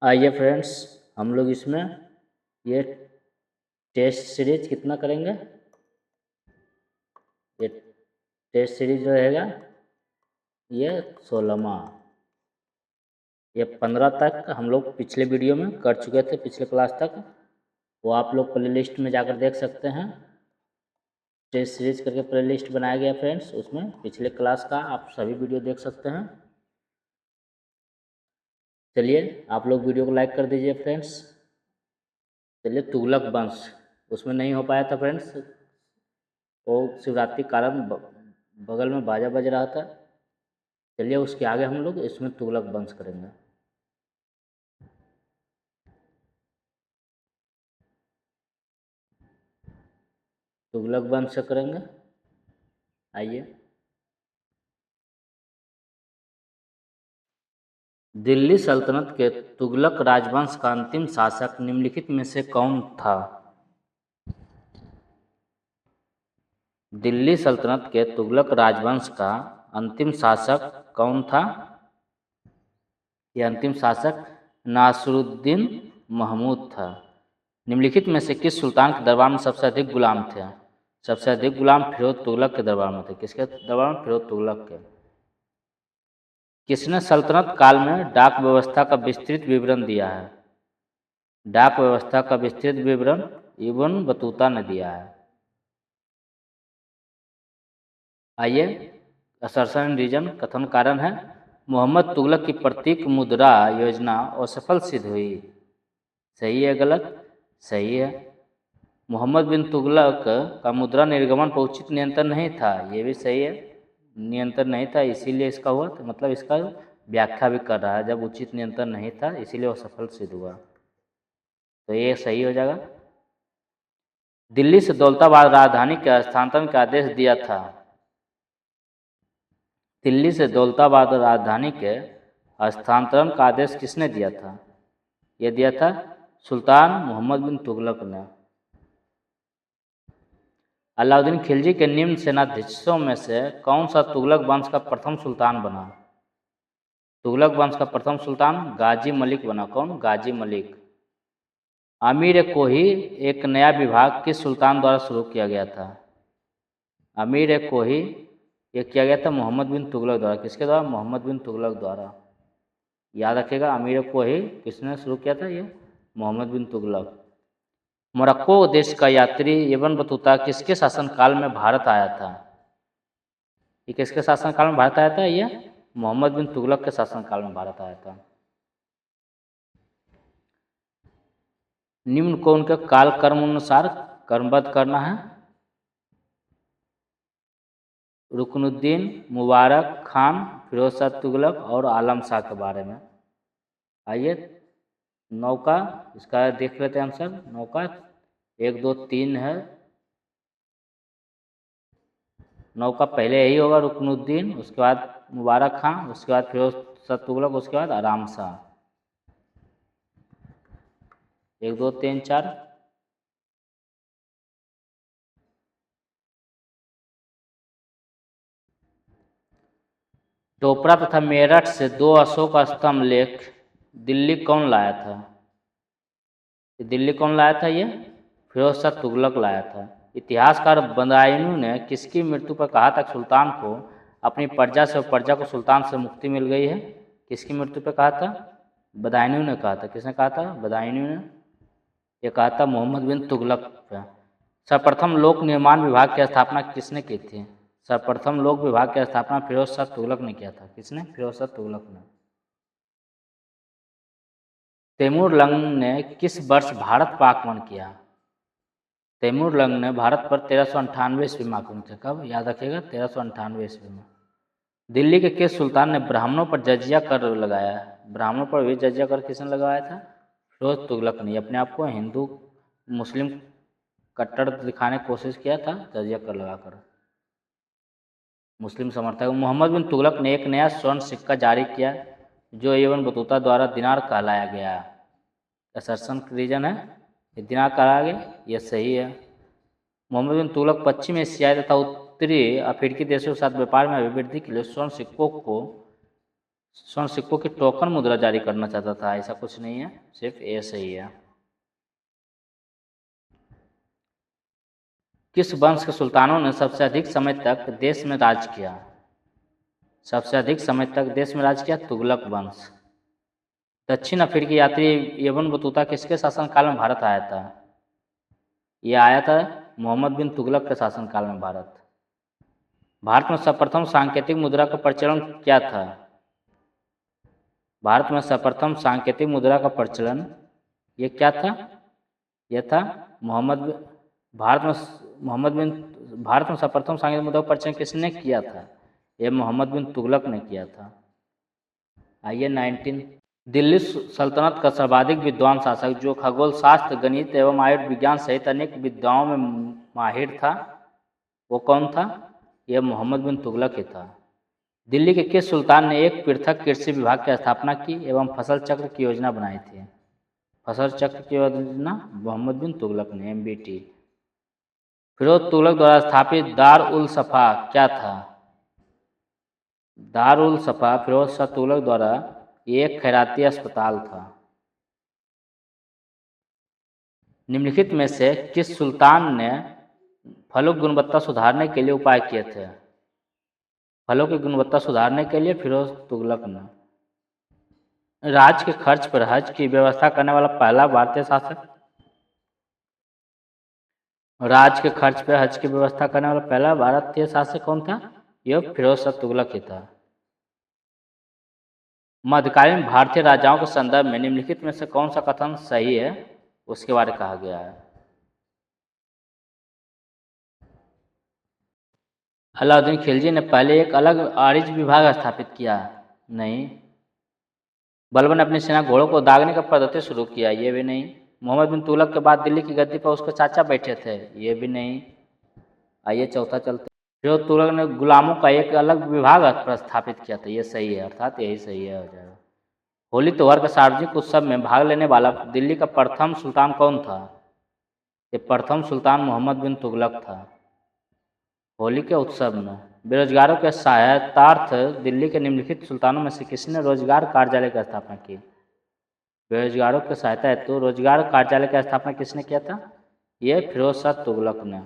आइए फ्रेंड्स, हम लोग इसमें ये टेस्ट सीरीज कितना करेंगे। ये टेस्ट सीरीज रहेगा ये 16वां। ये 15 तक हम लोग पिछले वीडियो में कर चुके थे, पिछले क्लास तक। वो आप लोग प्ले लिस्ट में जाकर देख सकते हैं। टेस्ट सीरीज करके प्ले लिस्ट बनाया गया फ्रेंड्स, उसमें पिछले क्लास का आप सभी वीडियो देख सकते हैं। चलिए आप लोग वीडियो को लाइक कर दीजिए फ्रेंड्स। चलिए तुगलक वंश उसमें नहीं हो पाया था फ्रेंड्स, वो शिवरात्रि के कारण बगल में बाजा बज रहा था। चलिए उसके आगे हम लोग इसमें तुगलक वंश करेंगे। तुगलक वंश से करेंगे। आइए, दिल्ली सल्तनत के तुगलक राजवंश का अंतिम शासक निम्नलिखित में से कौन था? दिल्ली सल्तनत के तुगलक राजवंश का अंतिम शासक कौन था? यह अंतिम शासक नासिरुद्दीन महमूद था। निम्नलिखित में से किस सुल्तान के दरबार में सबसे अधिक गुलाम थे? सबसे अधिक गुलाम फिरोज तुगलक के दरबार में थे। किसके दरबार में? फिरोज तुगलक के। किसने सल्तनत काल में डाक व्यवस्था का विस्तृत विवरण दिया है? डाक व्यवस्था का विस्तृत विवरण इब्न बतूता ने दिया है। आइए, असर्शन रीजन कथन कारण है मोहम्मद तुगलक की प्रतीक मुद्रा योजना असफल सिद्ध हुई। सही है गलत? सही है। मोहम्मद बिन तुगलक का मुद्रा निर्गमन पर उचित नियंत्रण नहीं था। ये भी सही है, नियंत्रण नहीं था इसीलिए इसका हुआ, तो मतलब इसका व्याख्या भी कर रहा है, जब उचित नियंत्रण नहीं था इसीलिए असफल सिद्ध हुआ, तो ये सही हो जाएगा। दिल्ली से दौलताबाद राजधानी के हस्तांतरण का आदेश दिया था। दिल्ली से दौलताबाद राजधानी के हस्तांतरण का आदेश किसने दिया था? यह दिया था सुल्तान मोहम्मद बिन तुगलक ने। अलाउद्दीन खिलजी के निम्न सेनाधीशों में से कौन सा तुगलक वंश का प्रथम सुल्तान बना? तुगलक वंश का प्रथम सुल्तान गाजी मलिक बना। कौन? गाजी मलिक। अमीर कोही एक नया विभाग किस सुल्तान द्वारा शुरू किया गया था? अमीर कोही ये किया गया था मोहम्मद बिन तुगलक द्वारा। किसके द्वारा? मोहम्मद बिन तुगलक द्वारा। याद रखिएगा, अमीर कोही किसने शुरू किया था? ये मोहम्मद बिन तुगलक। मोरक्को देश का यात्री इब्न बतूता किसके शासनकाल में भारत आया था? ये किसके शासनकाल में भारत आया था? ये मोहम्मद बिन तुगलक के शासनकाल में भारत आया था। निम्न को उनके काल कर्म अनुसार कर्मबद्ध करना है। रुकनुद्दीन, मुबारक खान, फिरोज शाह तुगलक और आलम शाह के बारे में। आइए, नौका इसका देख लेते हैं आंसर। नौका 1 2 3 है। नौका पहले यही होगा, रुकनुद्दीन, उसके बाद मुबारक खान, उसके बाद फिरोज शाह तुगलक, उसके बाद आराम शाह। 1 2 3 4। टोपरा तथा मेरठ से 2 अशोक स्तंभ लेख दिल्ली कौन लाया था? दिल्ली कौन लाया था? ये फिरोज शाह तुगलक लाया था। इतिहासकार बदायूं ने किसकी मृत्यु पर कहा था सुल्तान को अपनी प्रजा से और प्रजा को सुल्तान से मुक्ति मिल गई है? किसकी मृत्यु पर कहा था? बदायूं ने कहा था। किसने कहा था? बदायूं ने। ये कहा था मोहम्मद बिन तुगलक पे। सर्वप्रथम लोक निर्माण विभाग की स्थापना किसने की थी? सर्वप्रथम लोक विभाग की स्थापना फिरोज शाह तुगलक ने किया था। किसने? फिरोज शाह तुगलक ने। तैमूर लंग ने किस वर्ष भारत पर आक्रमण किया? तैमूर लंग ने भारत पर 1398 ईस्वी में आक्रमण किया। कब? याद रखिएगा, 1398 ईस्वी में। दिल्ली के किस सुल्तान ने ब्राह्मणों पर जजिया कर लगाया? ब्राह्मणों पर भी जजिया कर किसने लगाया था? फिरोज तुगलक ने। अपने आप को हिंदू मुस्लिम कट्टर दिखाने की कोशिश किया था जजिया कर लगाकर। मुस्लिम समर्थक मोहम्मद बिन तुगलक ने एक नया स्वर्ण सिक्का जारी किया जो इब्न बतूता द्वारा दिनार कहलाया गया। असर्शन रीजन है, ये दिनार कहलाया गया, यह सही है। मोहम्मद बिन तुगलक पश्चिम एशियाई तथा उत्तरी अफ्रीकी देशों के साथ व्यापार में अभिवृद्धि के लिए स्वर्ण सिक्कों को स्वर्ण सिक्कों की टोकन मुद्रा जारी करना चाहता था, ऐसा कुछ नहीं है, सिर्फ ए सही है। किस वंश के सुल्तानों ने सबसे अधिक समय तक देश में राज किया? सबसे अधिक समय तक देश में राज किया, तुगलक वंश। दक्षिण अफ्रीकी यात्री इब्न बतूता किसके शासनकाल में भारत आया था? यह आया था मोहम्मद बिन तुगलक के शासनकाल में भारत में सर्वप्रथम सांकेतिक मुद्रा का प्रचलन क्या था? भारत में सर्वप्रथम सांकेतिक मुद्रा का प्रचलन ये क्या था? यह था भारत में सर्वप्रथम सांकेतिक मुद्रा का प्रचलन किसने किया था? यह मोहम्मद बिन तुगलक ने किया था। आइए 19। दिल्ली सल्तनत का सर्वाधिक विद्वान शासक जो खगोल शास्त्र, गणित एवं आयुर्विज्ञान सहित अनेक विद्याओं में माहिर था, वो कौन था? यह मोहम्मद बिन तुगलक ही था। दिल्ली के किस सुल्तान ने एक पृथक कृषि विभाग की स्थापना की एवं फसल चक्र की योजना बनाई थी? फसल चक्र की योजना मोहम्मद बिन तुगलक ने, MBT। फिरोज तुगलक द्वारा स्थापित दार उल सफा क्या था? दार उल सफा फिरोज शाह तुगलक द्वारा एक खैराती अस्पताल था। निम्नलिखित में से किस सुल्तान ने फलों की गुणवत्ता सुधारने के लिए उपाय किए थे? फलों की गुणवत्ता सुधारने के लिए फिरोज तुगलक ने। राज्य के खर्च पर हज की व्यवस्था करने वाला पहला भारतीय शासक? राज्य के खर्च पर हज की व्यवस्था करने वाला पहला भारतीय शासक कौन था? यह फिरोज शाह तुगलक ही था। मध्यकालीन भारतीय राजाओं के संदर्भ में निम्नलिखित में से कौन सा कथन सही है, उसके बारे में कहा गया है? अलाउद्दीन खिलजी ने पहले एक अलग आरिज विभाग स्थापित किया? नहीं। बलबन ने अपनी सेना घोड़ों को दागने का पद्धति शुरू किया? ये भी नहीं। मोहम्मद बिन तुगलक के बाद दिल्ली की गद्दी पर उसके चाचा बैठे थे? ये भी नहीं। आइए चौथा चलते। फिरोज तुगलक ने गुलामों का एक अलग विभाग स्थापित किया था? ये सही है, अर्थात यही सही है, हो जाएगा। होली त्योहार के सार्वजनिक उत्सव में भाग लेने वाला दिल्ली का प्रथम सुल्तान कौन था? ये प्रथम सुल्तान मोहम्मद बिन तुगलक था। होली के उत्सव में बेरोजगारों के सहायतार्थ दिल्ली के निम्नलिखित सुल्तानों में से किसने रोजगार कार्यालय की स्थापना की? बेरोजगारों की सहायता हेतु रोजगार कार्यालय की स्थापना किसने किया था? यह फिरोज शाह तुगलक ने।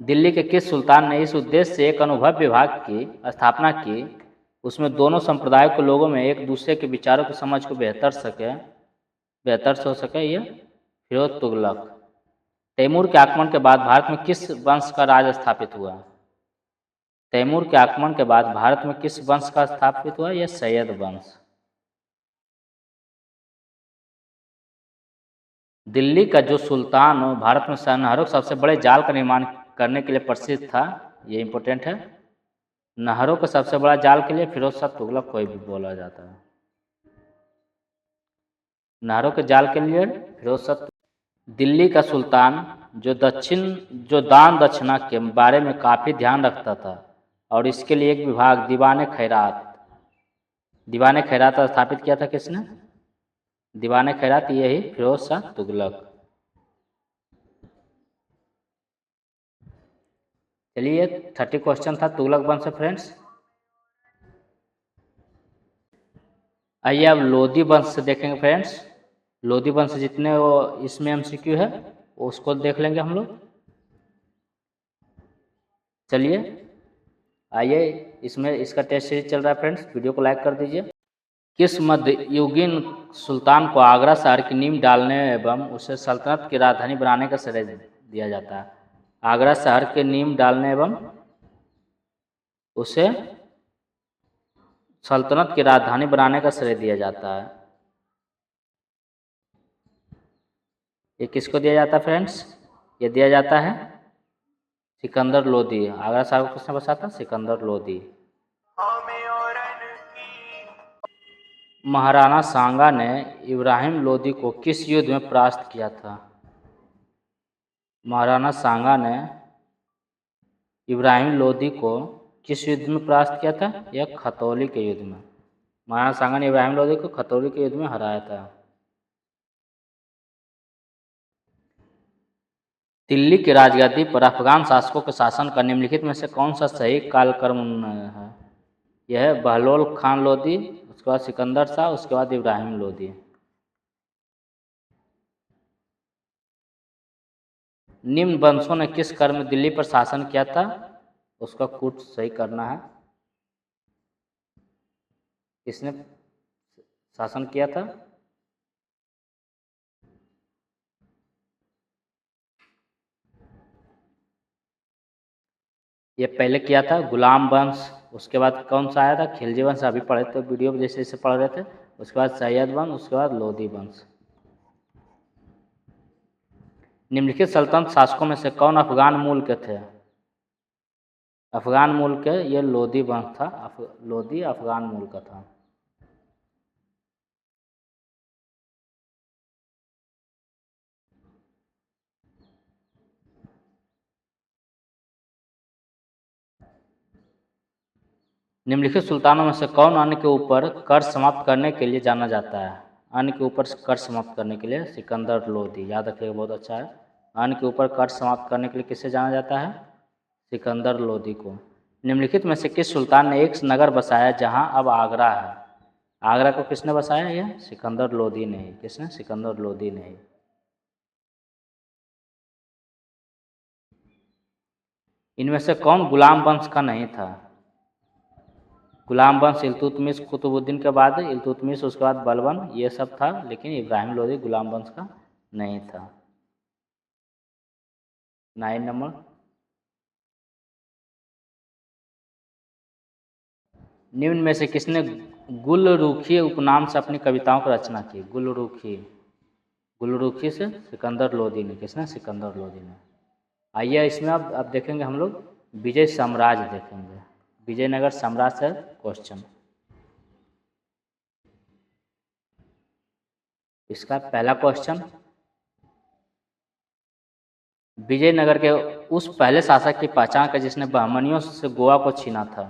दिल्ली के किस सुल्तान ने इस उद्देश्य से एक अनुभव विभाग की स्थापना की, उसमें दोनों संप्रदायों के लोगों में एक दूसरे के विचारों की समझ को बेहतर से हो सके? यह फिरोज तुगलक। तैमूर के आक्रमण के बाद भारत में किस वंश का राज स्थापित हुआ? तैमूर के आक्रमण के बाद भारत में किस वंश का स्थापित हुआ? यह सैयद वंश। दिल्ली का जो सुल्तान भारत में नहरों के सबसे बड़े जाल का निर्माण करने के लिए प्रसिद्ध था, ये इंपॉर्टेंट है। नहरों के सबसे बड़ा जाल के लिए फिरोज शाह तुगलक को भी बोला जाता है। नहरों के जाल के लिए फिरोज शाह। दिल्ली का सुल्तान जो दान दक्षिणा के बारे में काफ़ी ध्यान रखता था और इसके लिए एक विभाग दीवान खैरात स्थापित किया था किसने? दीवान खैरात, यही फिरोज शाह तुगलक। चलिए 30 क्वेश्चन था तुगलक वंश से फ्रेंड्स। आइए अब लोधी वंश से देखेंगे फ्रेंड्स। लोधी वंश जितने वो इसमें MCQ है उसको देख लेंगे हम लोग। चलिए आइए, इसमें इसका टेस्ट सीरीज चल रहा है फ्रेंड्स, वीडियो को लाइक कर दीजिए। किस मध्ययुगीन सुल्तान को आगरा शहर की नींव डालने एवं उसे सल्तनत की राजधानी बनाने का श्रेय दिया जाता है? आगरा शहर के नींव डालने एवं उसे सल्तनत की राजधानी बनाने का श्रेय दिया जाता है। ये किसको दिया जाता है फ्रेंड्स? ये दिया जाता है सिकंदर लोधी। आगरा शहर को किसने बसाया था? सिकंदर लोधी। महाराणा सांगा ने इब्राहिम लोधी को किस युद्ध में परास्त किया था? महाराणा सांगा ने इब्राहिम लोधी को किस युद्ध में परास्त किया था? यह खतौली के युद्ध में। महाराणा सांगा ने इब्राहिम लोधी को खतौली के युद्ध में हराया था। दिल्ली की राजगद्दी पर अफगान शासकों के शासन का निम्नलिखित में से कौन सा सही कालक्रम है? यह है बहलोल खान लोदी, उसके बाद सिकंदर शाह, उसके बाद इब्राहिम लोदी। निम्न वंशों ने किस कर्म में दिल्ली पर शासन किया था? उसका कूट सही करना है। किसने शासन किया था? ये पहले किया था गुलाम वंश, उसके बाद कौन सा आया था? खिलजी वंश, अभी पढ़े थे वीडियो में जैसे जैसे पढ़ रहे थे। उसके बाद सैयद वंश, उसके बाद लोधी वंश। निम्नलिखित सल्तनत शासकों में से कौन अफगान मूल के थे? अफगान मूल के ये लोधी वंश था। लोधी अफगान मूल का था। निम्नलिखित सुल्तानों में से कौन अन्य के ऊपर कर्ज समाप्त करने के लिए जाना जाता है? अन्य के ऊपर कर्ज समाप्त करने के लिए सिकंदर लोधी, याद रखिएगा, बहुत अच्छा है। अन्य के ऊपर कर्ज समाप्त करने के लिए किससे जाना जाता है? सिकंदर लोधी को। निम्नलिखित में से किस सुल्तान ने एक नगर बसाया जहां अब आगरा है? आगरा को किसने बसाया? यह सिकंदर लोधी ने। किसने? सिकंदर लोधी ने। इनमें से कौन गुलाम वंश का नहीं था? गुलाम वंश इल्तुतमिश कुतुबुद्दीन के बाद, इल्तुतमिश उसके बाद बलबन, ये सब था, लेकिन इब्राहिम लोधी गुलाम वंश का नहीं था। 9 नंबर। निम्न में से किसने गुलरुखी उपनाम से अपनी कविताओं की रचना की? गुलरुखी, गुलरुखी से सिकंदर लोधी ने। किसने? सिकंदर लोधी ने। आइए इसमें अब देखेंगे हम लोग विजय साम्राज्य देखेंगे। विजयनगर साम्राज्य से क्वेश्चन। इसका पहला क्वेश्चन, विजयनगर के उस पहले शासक की पहचान कर जिसने बहमनियों से गोवा को छीना था।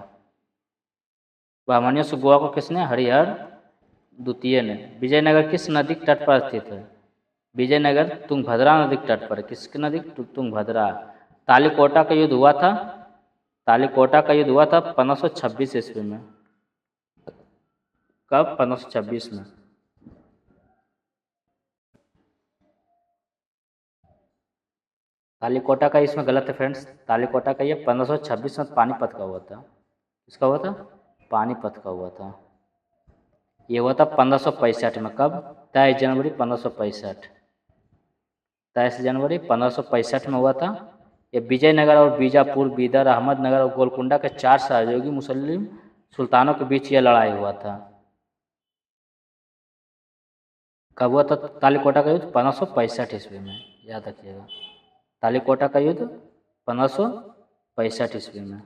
बहमनियों से गोवा को किसने? हरिहर द्वितीय ने। विजयनगर किस नदी के तट पर स्थित है? विजयनगर तुंगभद्रा नदी के तट पर। किसकी नदी? तुंगभद्रा। तालीकोटा का युद्ध हुआ था? तालीकोटा का युद्ध हुआ था 1526 ईस्वी में। कब? 1526 में। तालीकोटा का इसमें गलत है फ्रेंड्स। तालीकोटा का ये 1526 में पानीपत का हुआ था। किसका हुआ था? पानीपत का हुआ था। ये हुआ था 1565 में। कब? 23 जनवरी 1565। 23 जनवरी 1565 में हुआ था। ये विजयनगर और बीजापुर, बीदर, अहमदनगर और गोलकुंडा के 4 सहयोगी मुस्लिम सुल्तानों के बीच यह लड़ाई हुआ था। कब हुआ था तालीकोटा का युद्ध? 1565 ईस्वी में, याद रखिएगा। तालीकोटा का युद्ध 1565 ईस्वी में।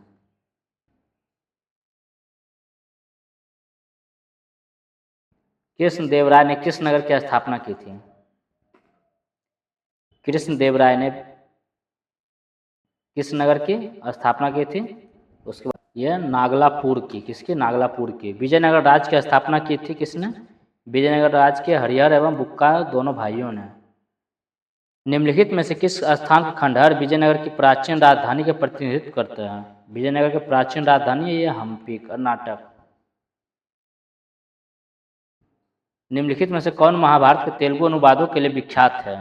कृष्णदेवराय ने किस नगर की स्थापना की थी? कृष्णदेवराय ने किस नगर की स्थापना की थी? उसके बाद यह नागलापुर की। किसकी? नागलापुर की। विजयनगर राज्य की स्थापना की थी किसने? विजयनगर राज्य के हरिहर एवं बुक्का दोनों भाइयों ने। निम्नलिखित में से किस स्थान का खंडहर विजयनगर की प्राचीन राजधानी का प्रतिनिधित्व करते हैं? विजयनगर की प्राचीन राजधानी है ये हम्पी, कर्नाटक। निम्नलिखित में से कौन महाभारत के तेलुगु अनुवादों के लिए विख्यात है?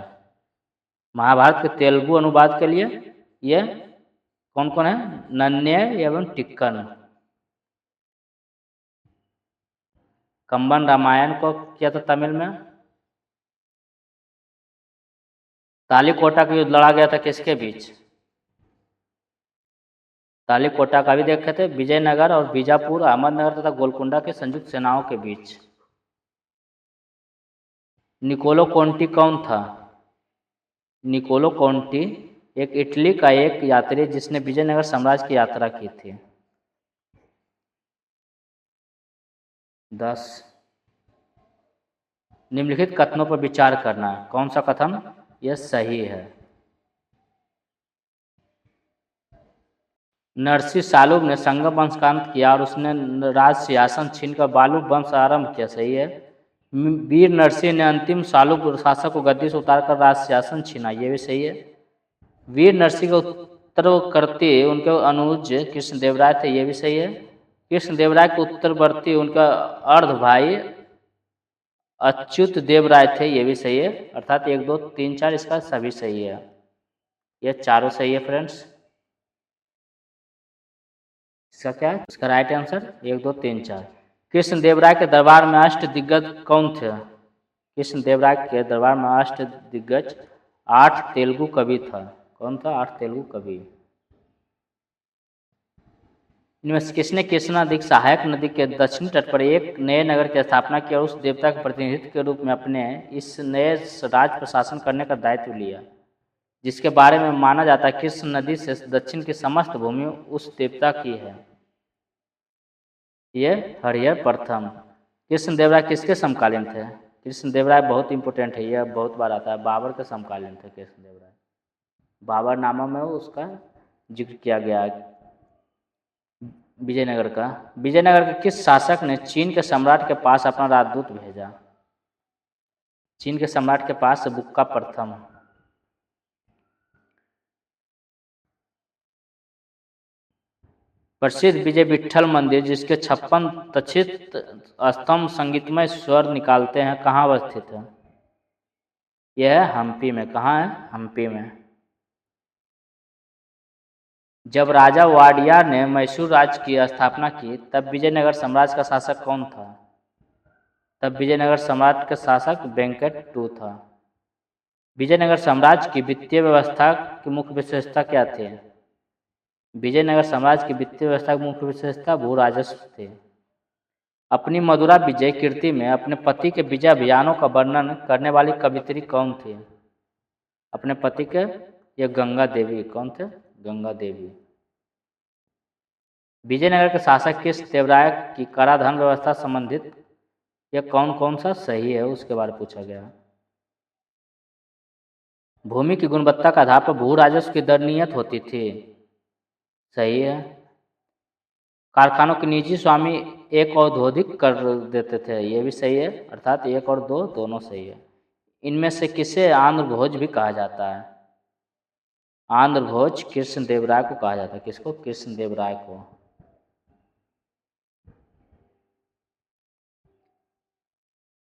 महाभारत के तेलुगु अनुवाद के लिए ये कौन कौन है? नन्नय एवं टिक्कन। कंबन रामायण को किया था तमिल में। तालीकोटा का युद्ध लड़ा गया था किसके बीच? तालीकोटा का भी देखे थे विजयनगर और बीजापुर, अहमदनगर तथा गोलकुंडा के संयुक्त सेनाओं के बीच। निकोलो कोंटी कौन था? निकोलो कोंटी एक इटली का एक यात्री जिसने विजयनगर साम्राज्य की यात्रा की थी। 10। निम्नलिखित कथनों पर विचार करना है। कौन सा कथन यह सही है? नरसी सालुब ने संगम वंश का अंत किया और उसने राज सिंहासन छीनकर बालुब वंश आरंभ किया। सही है। वीर नरसिंह ने अंतिम सालुब शासक को गद्दी से उतारकर राज सिंहासन छीना। ये भी सही है। वीर नरसिंह का उत्तरवर्ती उनके अनुज कृष्णदेवराय थे। ये भी सही है। कृष्णदेवराय के उत्तरवर्ती उनका अर्ध भाई अच्युत देव राय थे, ये भी सही है। अर्थात 1 2 3 4 इसका सभी सही है, ये चारों सही है फ्रेंड्स। इसका क्या है, इसका राइट आंसर 1 2 3 4। कृष्णदेवराय के दरबार में अष्ट दिग्गज कौन थे? कृष्णदेवराय के दरबार में अष्ट दिग्गज 8 तेलुगु कवि था। कौन था? 8 तेलुगु कवि। इनमें से किसने कृष्णा नदी सहायक नदी के दक्षिणी तट पर एक नए नगर की स्थापना की और उस देवता के प्रतिनिधित्व के रूप में अपने इस नए राज्य प्रशासन करने का दायित्व लिया, जिसके बारे में माना जाता है कृष्ण नदी से दक्षिण की समस्त भूमि उस देवता की है? ये हरिहर प्रथम। कृष्णदेवराय किसके समकालीन थे? कृष्णदेवराय बहुत इंपॉर्टेंट है, यह बहुत बार आता है। बाबर के समकालीन थे कृष्णदेवराय। बाबरनामा में उसका जिक्र किया गया है। विजयनगर का, विजयनगर के किस शासक ने चीन के सम्राट के पास अपना राजदूत भेजा? चीन के सम्राट के पास बुक्का प्रथम। प्रसिद्ध विजय विट्ठल मंदिर जिसके 56 तक्षित स्तंभ संगीतमय स्वर निकालते हैं, कहाँ अवस्थित है? यह है हम्पी में। कहाँ है? हम्पी में। जब राजा वाडियार ने मैसूर राज्य की स्थापना की तब विजयनगर साम्राज्य का शासक कौन था? तब विजयनगर साम्राज्य का शासक वेंकट टू था। विजयनगर साम्राज्य की वित्तीय व्यवस्था की मुख्य विशेषता क्या थी? विजयनगर साम्राज्य की वित्तीय व्यवस्था की मुख्य विशेषता भू राजस्व थे। अपनी मधुरा विजय कीर्ति में अपने पति के विजय अभियानों का वर्णन करने वाली कवियत्री कौन थी? अपने पति के, ये गंगा देवी। कौन थे? गंगा देवी। विजयनगर के शासक कृष्णदेवराय की कराधान व्यवस्था संबंधित यह कौन कौन सा सही है, उसके बारे में पूछा गया। भूमि की गुणवत्ता के आधार पर भू राजस्व की दर नियत होती थी। सही है। कारखानों के निजी स्वामी एक औद्योगिक कर देते थे, ये भी सही है। अर्थात 1 और 2 दोनों सही है। इनमें से किसे आंध्र भोज भी कहा जाता है? आंध्र भोज कृष्णदेवराय को कहा जाता है। किसको? कृष्णदेवराय को।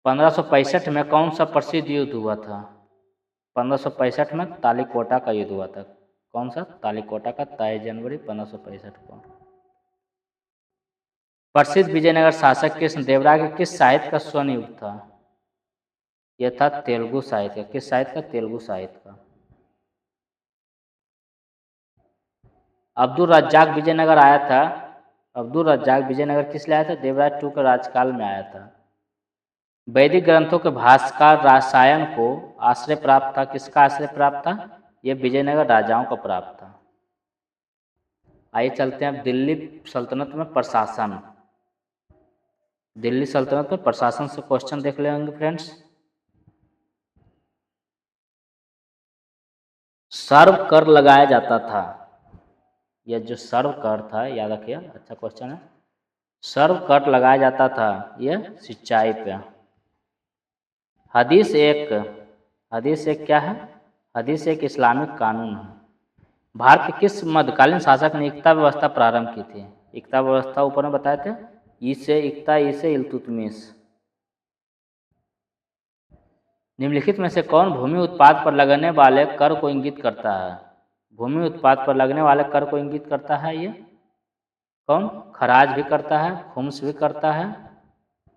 पंद्रह सौ पैंसठ में कौन सा प्रसिद्ध युद्ध हुआ था? 1565 में तालीकोटा का युद्ध हुआ था। कौन सा? तालीकोटा का, 23 जनवरी 1565 को। प्रसिद्ध विजयनगर शासक कृष्णदेवराय के किस साहित्य का स्वनियुक्त था? यह था तेलुगु साहित्य। किस साहित्य का? तेलुगु साहित्य का। अब्दुल रज्जाक विजयनगर आया था। अब्दुल रज्जाक विजयनगर किस लिए आया था? देवराय टू के राजकाल में आया था। वैदिक ग्रंथों के भाष्यकार रसायन को आश्रय प्राप्त था। किसका आश्रय प्राप्त था? यह विजयनगर राजाओं को प्राप्त था। आइए चलते हैं अब दिल्ली सल्तनत में प्रशासन। दिल्ली सल्तनत में प्रशासन से क्वेश्चन देख लेंगे फ्रेंड्स। सर्व कर लगाया जाता था। यह जो सर्व कर था, याद रखिए, अच्छा क्वेश्चन है। सर्व कर लगाया जाता था यह सिंचाई पे। हदीस एक क्या है? हदीस एक इस्लामिक कानून है। भारत के किस मध्यकालीन शासक ने इक्ता व्यवस्था प्रारंभ की थी? इक्ता व्यवस्था ऊपर में बताए थे, इसे इक्ता, इसे इल्तुतमिश। निम्नलिखित में से कौन भूमि उत्पाद पर लगने वाले कर को इंगित करता है? भूमि उत्पाद पर लगने वाले कर को इंगित करता है ये कौन? खराज भी करता है, खुम्स भी करता है,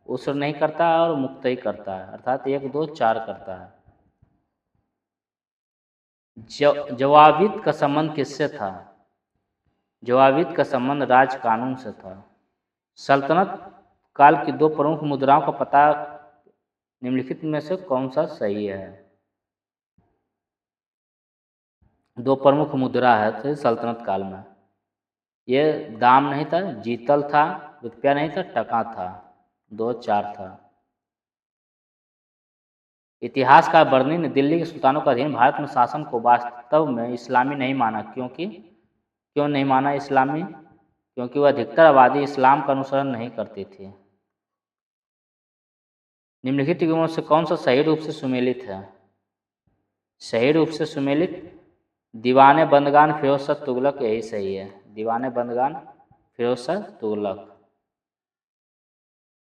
उसर नहीं करता है और मुक्तई करता है। अर्थात 1 2 4 करता है। जवाबित का संबंध किससे था? जवाबित का संबंध राज कानून से था। सल्तनत काल की 2 प्रमुख मुद्राओं का पता निम्नलिखित में से कौन सा सही है? 2 प्रमुख मुद्रा है थे सल्तनत काल में। ये दाम नहीं था, जीतल था, रुपया नहीं था, टका था। 2 4 था। इतिहास का बर्नी ने दिल्ली के सुल्तानों का अधीन भारत में शासन को वास्तव में इस्लामी नहीं माना। क्यों नहीं माना इस्लामी? क्योंकि वह अधिकतर आबादी इस्लाम का अनुसरण नहीं करती थी। निम्नलिखित युगों से कौन सा सही रूप से सुमेलित है? सही रूप से सुमेलित दीवाने बंदगान फिरोज शाह तुगलक, यही सही है। दीवाने बंदगान फिरोज शाह तुगलक।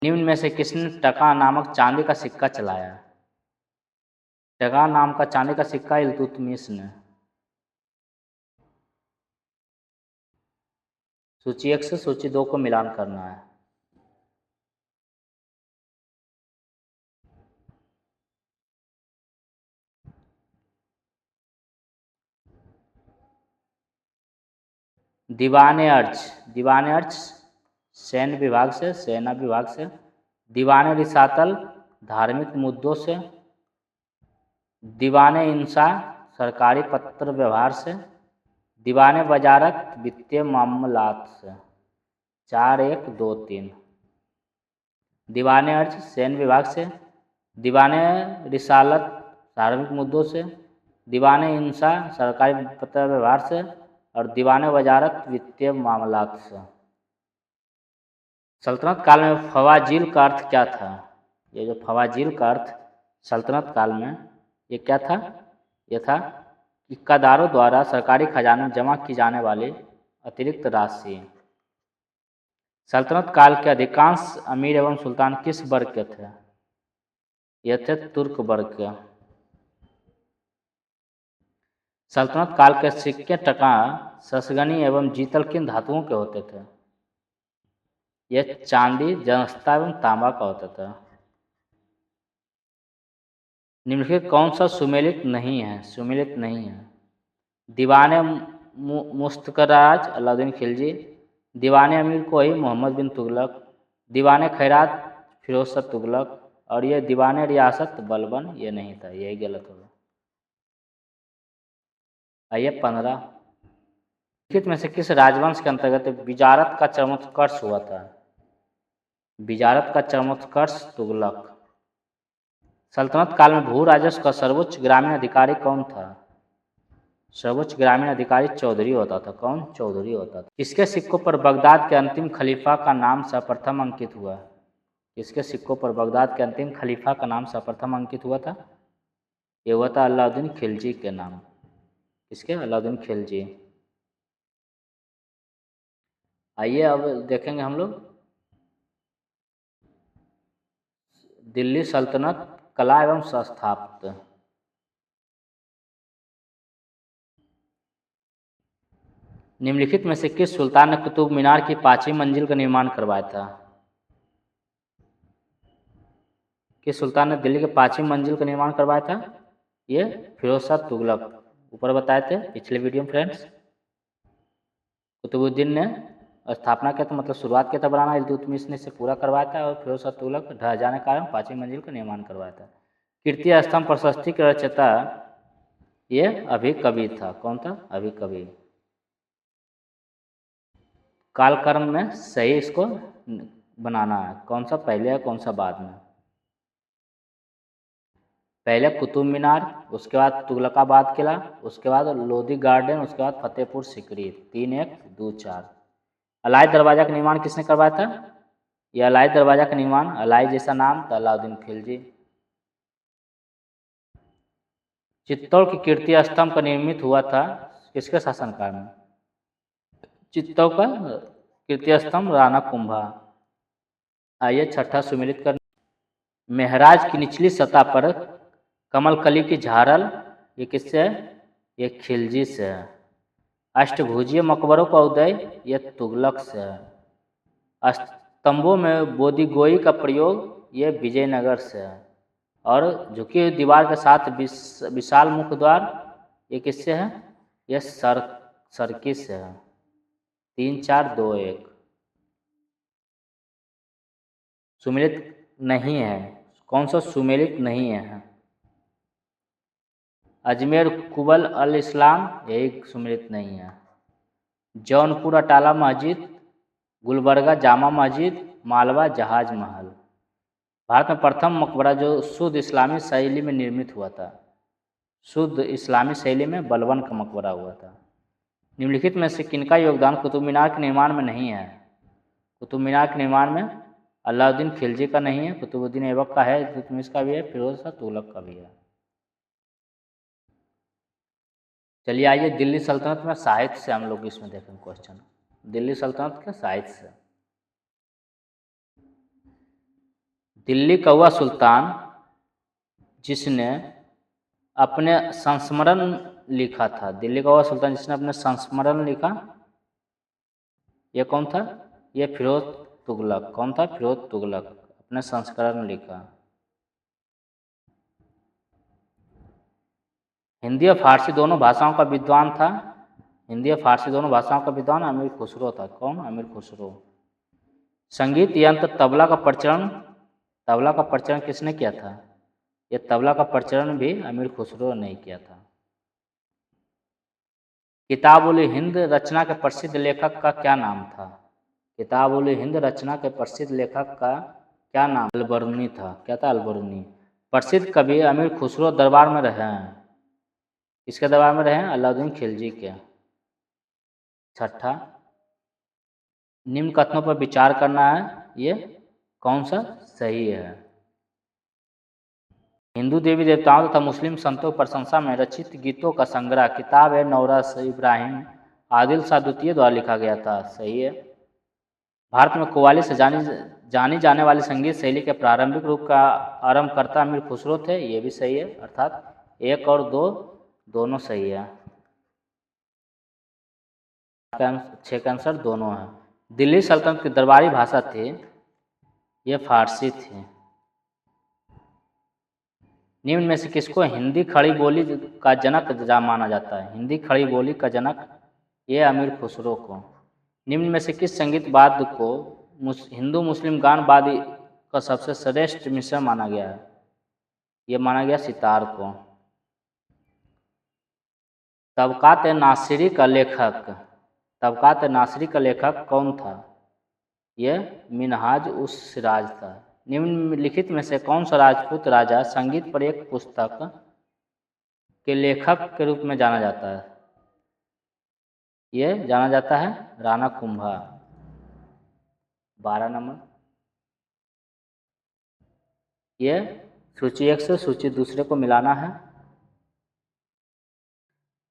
निम्न में से किसने टका नामक चांदी का सिक्का चलाया? टका नाम का चांदी का सिक्का इल्तुतमिश ने। सूची 1 से सूची 2 को मिलान करना है। दीवान-ए-अर्ज सैन्य विभाग से, सेना विभाग से। दीवान-ए-रिसातल धार्मिक मुद्दों से। दीवान-ए-इंशा सरकारी पत्र व्यवहार से। दीवान-ए-वजारत वित्तीय मामलात से। 4, 1, 2, 3। दीवान-ए-अर्ज सैन्य विभाग से। दीवान-ए-रिसालत धार्मिक मुद्दों से। दीवान-ए-इंशा सरकारी पत्र व्यवहार से। और दीवान-ए-वजारत वित्तीय मामलात से। सल्तनत काल में फवाजील का अर्थ क्या था? ये जो फवाजील का अर्थ सल्तनत काल में ये क्या था? ये था इक्कादारों द्वारा सरकारी खजाने में जमा की जाने वाली अतिरिक्त राशि। सल्तनत काल के अधिकांश अमीर एवं सुल्तान किस वर्ग के थे? ये थे तुर्क वर्ग के। सल्तनत काल के सिक्के टका ससगनी एवं जीतल किन धातुओं के होते थे? ये चांदी, जस्ता एवं तांबा का होता था। निम्नलिखित कौन सा सुमेलित नहीं है? सुमेलित नहीं है। दीवाने मुस्तकराज अलाउद्दीन खिलजी। दीवाने अमीर कोही मोहम्मद बिन तुगलक। दीवाने खैरात फिरोज शाह तुगलक। और ये दीवाने रियासत बलबन, ये नहीं था, यही गलत होगा। आइए 15। निम्नलिखित में से किस राजवंश के अंतर्गत बिजारत का चरमोत्कर्ष हुआ था? बिजारत का चरमोत्कर्ष तुगलक। सल्तनत काल में भू राजस्व का सर्वोच्च ग्रामीण अधिकारी कौन था? सर्वोच्च ग्रामीण अधिकारी चौधरी होता था। कौन? चौधरी होता था। किसके सिक्कों पर बगदाद के अंतिम खलीफा का नाम सर्वप्रथम अंकित हुआ? किसके सिक्कों पर बगदाद के अंतिम खलीफा का नाम सर्वप्रथम अंकित हुआ था? ये हुआ था अलाउद्दीन खिलजी के नाम। किसके? अलाउद्दीन खिलजी। आइए अब देखेंगे हम लोग दिल्ली सल्तनत कला एवं स्थापत्य। निम्नलिखित में से किस सुल्तान ने कुतुब मीनार की 5वीं मंजिल का निर्माण करवाया था? किस सुल्तान ने दिल्ली के 5वीं मंजिल का निर्माण करवाया था? ये फिरोज शाह तुगलक। ऊपर बताए थे पिछले वीडियो में फ्रेंड्स। कुतुबुद्दीन ने स्थापना किया था, मतलब शुरुआत किया था बनाना, इल्तुतमिश ने इसे पूरा करवाया था और फिरोज शाह तुगलक ढह जाने के कारण 5वीं मंजिल का निर्माण करवाया था। कीर्ति स्तंभ प्रशस्ति के रचयिता ये अभिकवि था। कौन था? अभिकवि। कालक्रम में सही इसको बनाना है, कौन सा पहले है कौन सा बाद में। पहले कुतुब मीनार, उसके बाद तुगलकाबाद किला, उसके बाद लोधी गार्डन, उसके बाद फतेहपुर सिकरी। 3, 1, 2, 4। अलाई दरवाजा का निर्माण किसने करवाया था? यह अलाई दरवाजा का निर्माण, अलाई जैसा नाम था, अलाउद्दीन खिलजी। चित्तौड़ की कीर्ति स्तंभ का निर्मित हुआ था किसके शासनकाल में? चित्तौड़ का कीर्ति स्तंभ राणा कुंभा। आइए छठा सुमेलित कर। महराज की निचली सतह पर कमलकली की झारल, ये किससे है? ये खिलजी से है। अष्टभुजीय मकबरों का उदय, ये तुगलक से है। स्तंभों में बोधिगोई का प्रयोग, ये विजयनगर से है। और झुकी हुई दीवार के साथ विशाल मुख्य द्वार, ये किससे है? ये सरकी से है। 3, 4, 2, 1। सुमेलित नहीं है। कौन सा सुमेलित नहीं है? अजमेर कुबल अल इस्लाम, यही सुमेलित नहीं है। जौनपुर अटाला मस्जिद, गुलबर्गा जामा मस्जिद, मालवा जहाज महल। भारत में प्रथम मकबरा जो शुद्ध इस्लामी शैली में निर्मित हुआ था, शुद्ध इस्लामी शैली में बलबन का मकबरा हुआ था। निम्नलिखित में से किनका योगदान कुतुब मीनार के निर्माण में नहीं है? कुतुब मीनार के निर्माण में अलाउद्दीन खिलजी का नहीं है, कुतुबुद्दीन ऐबक का है, इल्तुतमिश का भी है, फिरोज शाह तुगलक का भी है। चलिए आइए दिल्ली सल्तनत में साहित्य से हम लोग इसमें देखेंगे क्वेश्चन। दिल्ली सल्तनत के साहित्य से दिल्ली का वह सुल्तान जिसने अपने संस्मरण लिखा था, दिल्ली का वह सुल्तान जिसने अपने संस्मरण लिखा, ये कौन था? ये फिरोज तुगलक। कौन था? फिरोज तुगलक, अपने संस्करण लिखा। हिंदी और फारसी दोनों भाषाओं का विद्वान था, हिंदी और फारसी दोनों भाषाओं का विद्वान अमीर खुसरो था। कौन? अमीर खुसरो। संगीत यंत्र तबला का प्रचलन, तबला का प्रचलन किसने किया था? ये तबला का प्रचलन भी अमीर खुसरो ने किया था। किताब-उल-हिंद रचना के प्रसिद्ध लेखक का क्या नाम था? किताब-उल-हिंद रचना के प्रसिद्ध लेखक का क्या नाम? अलबरूनी था। क्या था? अलबरूनी। प्रसिद्ध कवि अमीर खुसरो दरबार में रहे हैं, किसके दरबार में रहे हैं? अलाउद्दीन खिलजी के। छठा, निम्न कथनों पर विचार करना है, ये कौन सा सही है? हिंदू देवी देवताओं तथा मुस्लिम संतों की प्रशंसा में रचित गीतों का संग्रह किताब है नौरस इब्राहिम आदिल शाह द्वितीय द्वारा लिखा गया था। सही है। भारत में कव्वाली से जानी जाने वाली संगीत शैली के प्रारंभिक रूप का आरंभकर्ता अमीर खुसरो थे। ये भी सही है, अर्थात 1 और 2 दोनों सही है। 6 का आंसर दोनों है। दिल्ली सल्तनत की दरबारी भाषा थी, ये फारसी थी। निम्न में से किसको हिंदी खड़ी बोली का जनक माना जाता है? हिंदी खड़ी बोली का जनक, ये अमीर खुसरो को। निम्न में से किस संगीत वाद्य को हिंदू मुस्लिम गान वाद्य का सबसे श्रेष्ठ मिश्रण माना गया है? ये माना गया सितार को। तबकात नासिरी का लेखक, तबकात नासिरी का लेखक कौन था? ये मिनहाज उस सिराज था। निम्नलिखित में से कौन सा राजपूत राजा संगीत पर एक पुस्तक के लेखक के रूप में जाना जाता है? ये जाना जाता है राणा कुंभा। 12 नंबर, ये सूची 1 से सूची दूसरे को मिलाना है।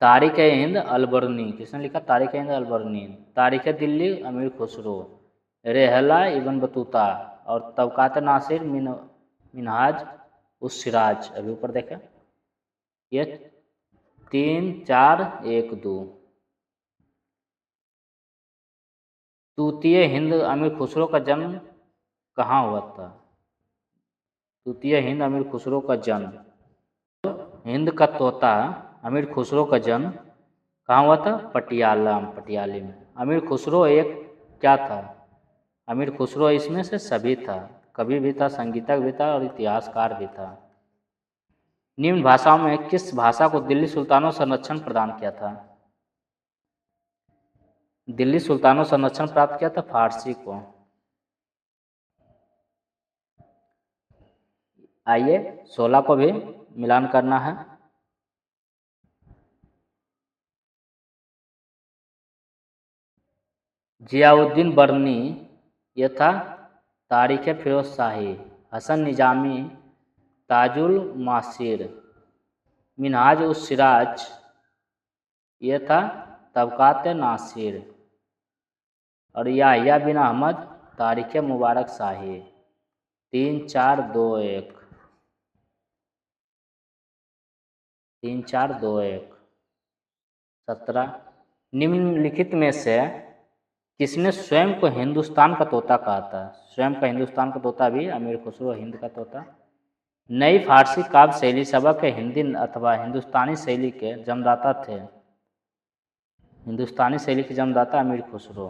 तारीख-ए-हिंद अलबरूनी, किसने लिखा? तारीख-ए-हिंद अलबरूनी। तारीख-ए-दिल्ली अमीर खुसरो। रेहला इब्न बतूता और तबकात नासिर मिनहाज उस सिराज। अभी ऊपर देखें, ये 3, 4, 1, 2। तूतीय हिंद अमीर खुसरो का जन्म कहाँ हुआ था? तूतीय हिंद अमीर खुसरो का जन्म, हिंद का तोता अमीर खुसरो का जन्म कहाँ हुआ था? पटियाले में। अमीर खुसरो एक क्या था? अमीर खुसरो इसमें से सभी था, कवि भी था, संगीतज्ञ भी था और इतिहासकार भी था। निम्न भाषाओं में किस भाषा को दिल्ली सुल्तानों संरक्षण प्रदान किया था? दिल्ली सुल्तानों संरक्षण प्राप्त किया था फारसी को। आइए 16 को भी मिलान करना है। जियाउद्दीन बर्नी, ये था तारीख फिरोज शाही। हसन निजामी ताजुल मासिर। मिनहाज उस सिराज, ये था तबकात नासिर। और याहिया बिन अहमद तारीख मुबारक शाही। 3, 4, 2, 1। 3, 4, 2, 1। 17। निम्नलिखित में से किसने स्वयं को हिंदुस्तान का तोता कहा था? स्वयं का हिंदुस्तान का तोता भी अमीर खुसरो हिंद का तोता। नई फारसी काव्य शैली सबक हिंदी अथवा हिंदुस्तानी शैली के जन्मदाता थे। हिंदुस्तानी शैली के जन्मदाता अमीर खुसरो।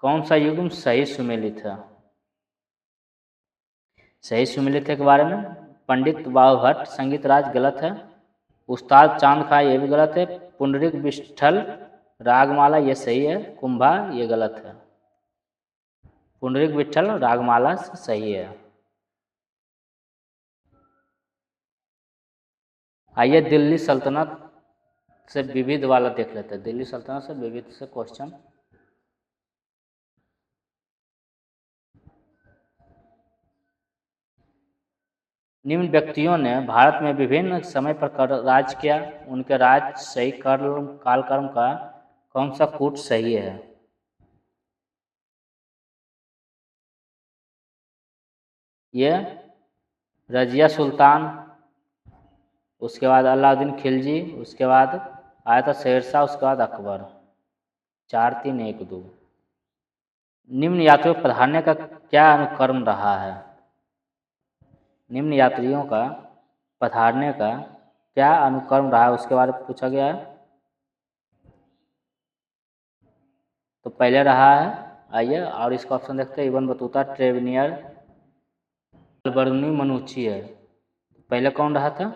कौन सा युग्म सही सुमेलित है? सही सुमेलित है के बारे में, पंडित बाबू भट्ट संगीत राज गलत है। उस्ताद चांद खां, ये भी गलत है। पुंडरीक विट्ठल रागमाला, ये सही है। कुंभा, ये गलत है। पुंडरीक विट्ठल रागमाला सही है। आइए दिल्ली सल्तनत से विविध वाला देख लेते हैं। दिल्ली सल्तनत से विविध से क्वेश्चन। निम्न व्यक्तियों ने भारत में विभिन्न समय पर राज किया, उनके राज सही कालक्रम का कौन सा कूट सही है? ये रजिया सुल्तान, उसके बाद अलाउद्दीन खिलजी, उसके बाद आया था शेरशाह, उसके बाद अकबर। 4 3 1 2। निम्न यात्रियों को पधारने का क्या अनुक्रम रहा है? निम्न यात्रियों का पधारने का क्या अनुक्रम रहा है, उसके बारे में पूछा गया है। तो पहले रहा है, आइए और इसका ऑप्शन देखते हैं, इब्न बतूता, ट्रेवेनियर, अलबरूनी, मनुची है। पहले कौन रहा था?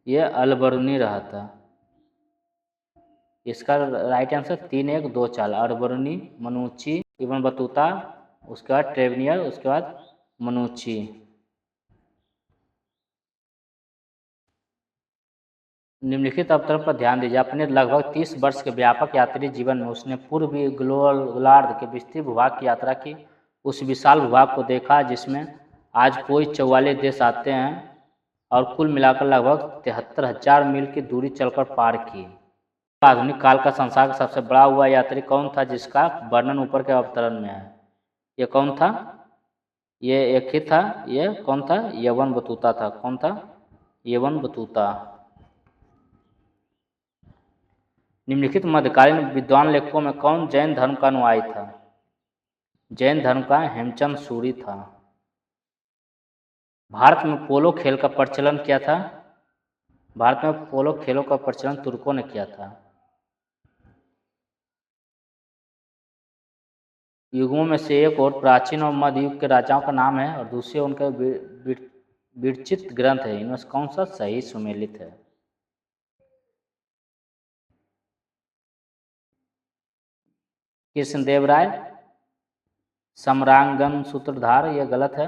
ये अलबरूनी रहा था। इसका right answer 3 1 2 4, Al-Biruni, मनुची, Ibn Battuta, उसके बाद ट्रेवेनियर, उसके बाद मनुची। निम्नलिखित अवतरण पर ध्यान दीजिए। अपने लगभग 30 वर्ष के व्यापक यात्री जीवन में उसने पूर्वी गोलार्ध के विस्तृत भूभाग की यात्रा की। उस विशाल भूभाग को देखा जिसमें आज कोई 44 देश आते हैं और कुल मिलाकर लगभग 73,000 मील की दूरी चलकर पार की। आधुनिक काल का संसार का सबसे बड़ा हुआ यात्री कौन था जिसका वर्णन ऊपर के अवतरण में है? ये कौन था? ये एक ही था। ये कौन था? इब्न बतूता था। कौन था? Ibn Battuta. निम्नलिखित मध्यकालीन विद्वान लेखकों में कौन जैन धर्म का अनुयायी था? जैन धर्म का हेमचंद सूरी था। भारत में पोलो खेल का प्रचलन क्या था? भारत में पोलो खेलों का प्रचलन तुर्कों ने किया था। युगों में से एक और प्राचीन और मध्य युग के राजाओं का नाम है और दूसरे उनका विरचित ग्रंथ है। इनमें से कौन सा सही सुमेलित है? कृष्णदेव राय, सम्रांगन सूत्रधार, ये गलत है।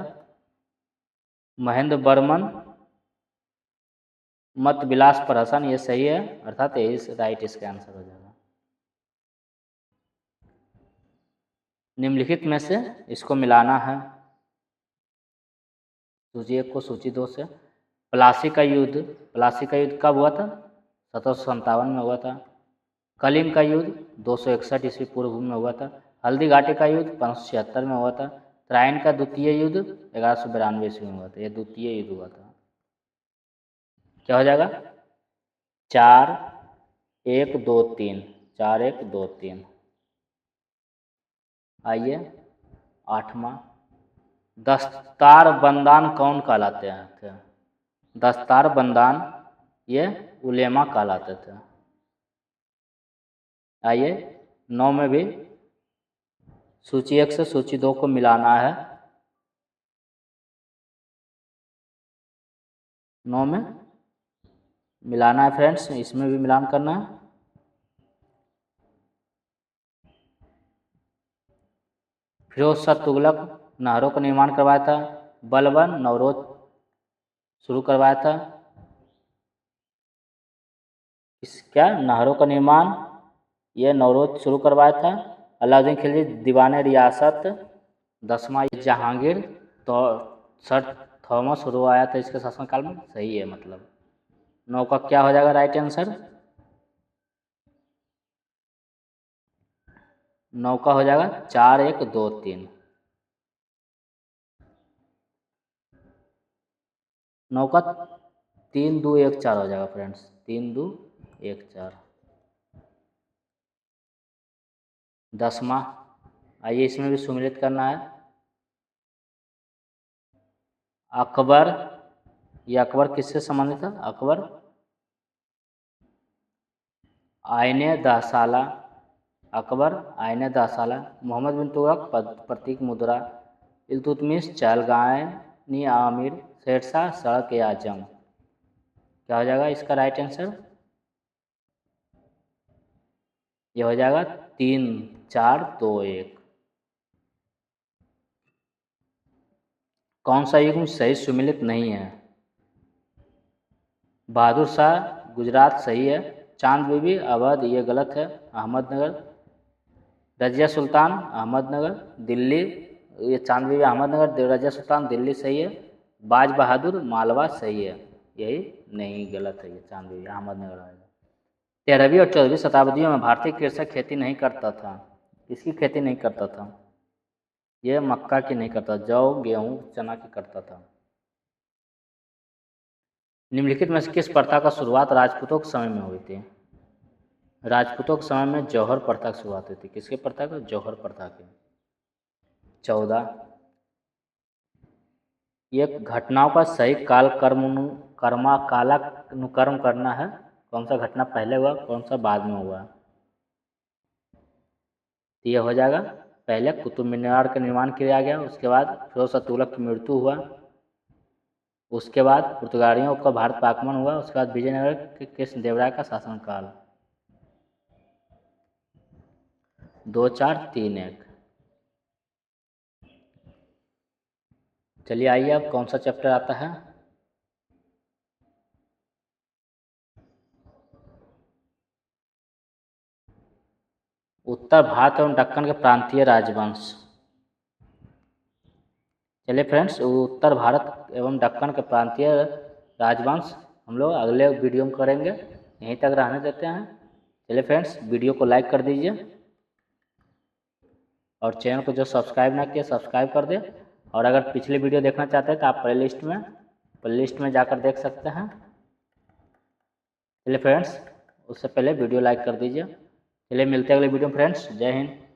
महेंद्र वर्मन, मत विलास प्रहसन, ये सही है, अर्थात यही राइट इसका आंसर हो जाएगा। निम्नलिखित में से इसको मिलाना है। सूची 1 को सूची 2 से। प्लासी का युद्ध कब हुआ था? 1757 में हुआ था। कलिंग का युद्ध 261 ईस्वी पूर्व में हुआ था। हल्दी घाटी का युद्ध 576 में हुआ था। त्राइन का द्वितीय युद्ध 1192 ईस्वी में हुआ था। यह द्वितीय युद्ध हुआ था। क्या हो जाएगा? 4 1 2 3, 4 1 2 3। आइए 8वां, दस्तार बंदान कौन कहलाते हैं? दस्तार बंदान ये उलेमा कहलाते थे। आइए 9 में भी सूची 1 से सूची 2 को मिलाना है। 9 में मिलाना है फ्रेंड्स, इसमें भी मिलान करना है। फिरोज शाह तुगलक नहरों का निर्माण करवाया था। बलबन नवरोज शुरू करवाया था। क्या नहरों का निर्माण ये नवरोज शुरू करवाया था। अलाउद्दीन खिलजी दीवाने रियासत 10वां जहांगीर तो सर थॉमस रुआया था इसके शासनकाल में। सही है, मतलब 9 का क्या हो जाएगा राइट आंसर? 9 का हो जाएगा 4 1 2 3। 9 का 3 2 1 4 हो जाएगा फ्रेंड्स। 3 2 1 4। 10वां, आइए इसमें भी सुमिलित करना है। अकबर, ये अकबर किससे संबंधित है? अकबर आईने दहसाला, अकबर आईने दहसाला, मोहम्मद बिन तुगलक प्रतीक मुद्रा, इल्तुतमिश चहलगानी आमिर, शेरशाह सड़क ए आजम। क्या हो जाएगा इसका राइट आंसर? ये हो जाएगा 3 4 2 1। कौन सा युग्म सही सुमिलित नहीं है? बहादुर शाह गुजरात सही है। चांद बीबी अवध ये गलत है, अहमदनगर। रजिया सुल्तान अहमदनगर दिल्ली, ये चांद बीबी अहमदनगर, रजिया सुल्तान दिल्ली सही है। बाज बहादुर मालवा सही है, यही नहीं गलत है, ये चांद बीबी अहमदनगर आएगा। 13वीं और 14वीं शताब्दियों में भारतीय कृषक खेती नहीं करता था। इसकी खेती नहीं करता था। ये मक्का की नहीं करता, जौ गेहूँ चना की करता था। निम्नलिखित में से किस प्रथा का शुरुआत राजपूतों के समय में हुई थी? राजपूतों के समय में जौहर प्रथा की शुरुआत हुई थी। किसके प्रथा का? जौहर प्रथा की। 14, ये घटनाओं का सही काल कालानुक्रम करना है। कौन सा घटना पहले हुआ, कौन सा बाद में हुआ? तो ये हो जाएगा, पहले कुतुब मीनार का निर्माण किया गया, उसके बाद फिरोज शाह तुगलक की मृत्यु हुआ, उसके बाद पुर्तगालियों का भारत पर आक्रमण हुआ, उसके बाद विजयनगर के कृष्णदेवराय का शासनकाल। 2, 4, 3, 1। चलिए आइए, अब कौन सा चैप्टर आता है? उत्तर भारत एवं दक्कन के प्रांतीय राजवंश। चलिए फ्रेंड्स, उत्तर भारत एवं दक्कन के प्रांतीय राजवंश हम लोग अगले वीडियो में करेंगे। यहीं तक रहने देते हैं। चलिए फ्रेंड्स, वीडियो को लाइक कर दीजिए और चैनल को जो सब्सक्राइब ना किया सब्सक्राइब कर दे। और अगर पिछली वीडियो देखना चाहते हैं तो आप प्लेलिस्ट में जाकर देख सकते हैं। चलिए फ्रेंड्स, उससे पहले वीडियो लाइक कर दीजिए। चलिए मिलते हैं अगले वीडियो में फ्रेंड्स। जय हिंद।